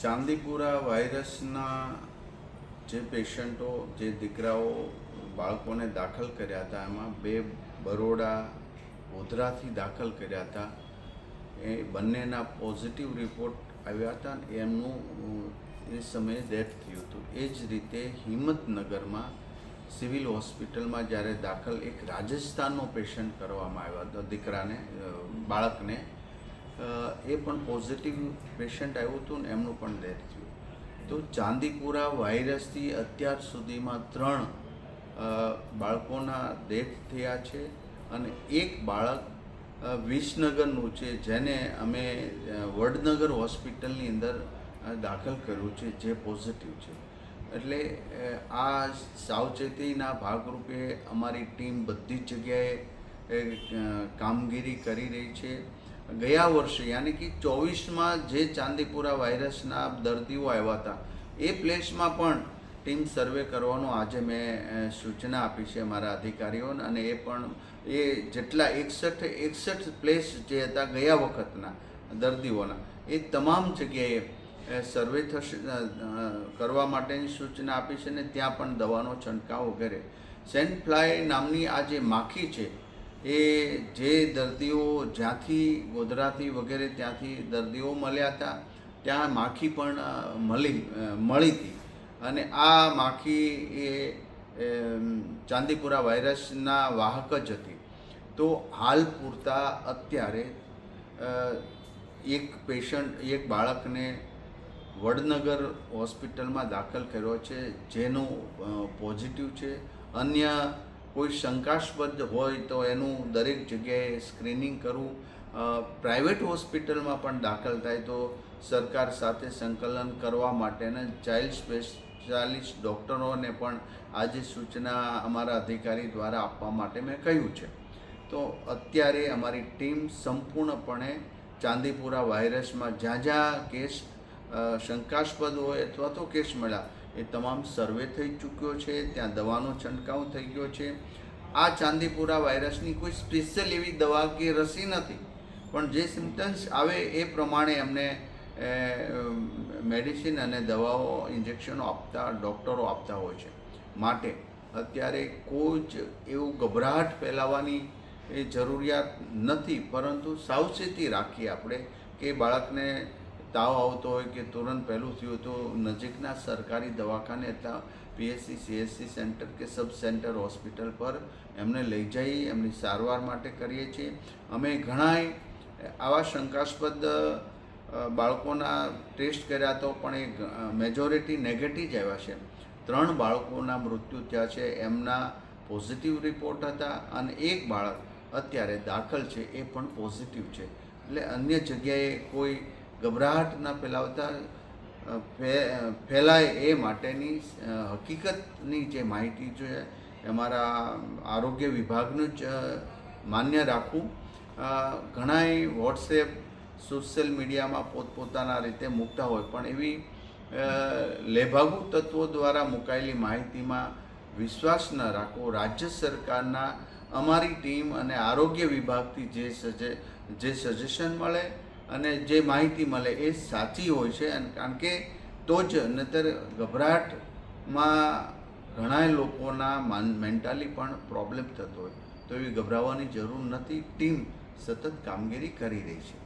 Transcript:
ચાંદીપુરા વાયરસના જે પેશન્ટો જે દીકરાઓ બાળકોને દાખલ કર્યા હતા એમાં બે બરોડા ગોધરાથી દાખલ કર્યા હતા. એ બંનેના પોઝિટિવ રિપોર્ટ આવ્યા હતા અને એમનું એ સમયે ડેથ થયું હતું. એ જ રીતે હિંમતનગરમાં સિવિલ હોસ્પિટલમાં જ્યારે દાખલ એક રાજસ્થાનનો પેશન્ટ કરવામાં આવ્યો હતો, દીકરાને બાળકને એ પણ પોઝિટિવ પેશન્ટ આવ્યું હતું ને એમનું પણ ડેથ થયું. તો ચાંદીપુરા વાયરસથી અત્યાર સુધીમાં 3 બાળકોના ડેથ થયા છે અને એક બાળક વિસનગરનું છે, જેને અમે વડનગર હોસ્પિટલની અંદર દાખલ કર્યું છે, જે પોઝિટિવ છે. એટલે આ સાવચેતીના ભાગરૂપે અમારી ટીમ બધી જ જગ્યાએ કામગીરી કરી રહી છે. ગયા વર્ષે યાની કે 24માં જે ચાંદીપુરા વાયરસના દર્દીઓ આવ્યા હતા એ પ્લેસમાં પણ ટીમ સર્વે કરવાનો આજે મેં સૂચના આપી છે મારા અધિકારીઓને. અને એ પણ એ જેટલા 61 પ્લેસ જે હતા ગયા વખતના દર્દીઓના, એ તમામ જગ્યાએ સર્વે થશે કરવા માટેની સૂચના આપી છે. ને ત્યાં પણ દવાનો છંટકાવ વગેરે. સેન્ટ ફ્લાય નામની આ જે માખી છે એ જે દર્દીઓ જ્યાંથી ગોધરાથી વગેરે ત્યાંથી દર્દીઓ મળ્યા હતા ત્યાં માખી પણ મળી હતી. અને આ માખી એ ચાંદીપુરા વાયરસના વાહક જ હતી. તો હાલ પૂરતા અત્યારે એક બાળકને વડનગર હોસ્પિટલમાં દાખલ કર્યો છે, જેનું પોઝિટિવ છે. અન્ય કોઈ શંકાસ્પદ હોય તો એનું દરેક જગ્યાએ સ્ક્રીનિંગ કરવું. પ્રાઇવેટ હોસ્પિટલમાં પણ દાખલ થાય તો સરકાર સાથે સંકલન કરવા માટેના ચાઇલ્ડ સ્પેશિયાલિસ્ટ ડૉક્ટરોને પણ આજે સૂચના અમારા અધિકારી દ્વારા આપવા માટે મેં કહ્યું છે. તો અત્યારે અમારી ટીમ સંપૂર્ણપણે ચાંદીપુરા વાયરસમાં જ્યાં જ્યાં કેસ શંકાસ્પદ હોય અથવા તો કેસ મળ્યા એ તમામ સર્વે થઈ ચૂક્યો છે, ત્યાં દવાનો છંટકાવ થઈ ગયો છે. આ ચાંદીપુરા વાયરસની કોઈ સ્પેશિયલ એવી દવા કે રસી નથી, પણ જે સિમ્ટમ્સ આવે એ પ્રમાણે એમને મેડિસિન અને દવાઓ ઇન્જેક્શનો આપતા ડૉક્ટરો આપતા હોય છે. માટે અત્યારે કોઈ જ એવું ગભરાટ ફેલાવવાની એ જરૂરિયાત નથી, પરંતુ સાવચેતી રાખીએ આપણે કે બાળકને તાવ આવતો હોય કે તુરંત પહેલું થયું તો નજીકના સરકારી દવાખાને અથવા પીએચસી સીએચસી સેન્ટર કે સબ સેન્ટર હોસ્પિટલ પર એમને લઈ જઈ એમની સારવાર માટે કરીએ છીએ. અમે ઘણાય આવા શંકાસ્પદ બાળકોના ટેસ્ટ કર્યા તો પણ એ મેજોરિટી નેગેટિવ જ આવ્યા છે. 3 બાળકોના મૃત્યુ થયા છે, એમના પોઝિટિવ રિપોર્ટ હતા અને એક બાળક અત્યારે દાખલ છે એ પણ પોઝિટિવ છે. એટલે અન્ય જગ્યાએ કોઈ ગભરાટ ન ફેલાવતા ફેલાય એ માટેની હકીકતની જે માહિતી છે અમારા આરોગ્ય વિભાગનું જ માન્ય રાખવું. ઘણાય વોટ્સએપ સોશિયલ મીડિયામાં પોતપોતાના રીતે મૂકતા હોય, પણ એવી લેભાગુ તત્વો દ્વારા મુકાયેલી માહિતીમાં વિશ્વાસ ન રાખવો. રાજ્ય સરકારના અમારી ટીમ અને આરોગ્ય વિભાગથી જે સજેશન મળે અને જે માહિતી મળે એ સાચી હોય છે. કારણ કે તો જ નહીતર ગભરાટમાં ઘણા લોકોના મેન્ટલી પણ પ્રોબ્લેમ થતો હોય, તો એવી ગભરાવાની જરૂર નથી. ટીમ સતત કામગીરી કરી રહી છે.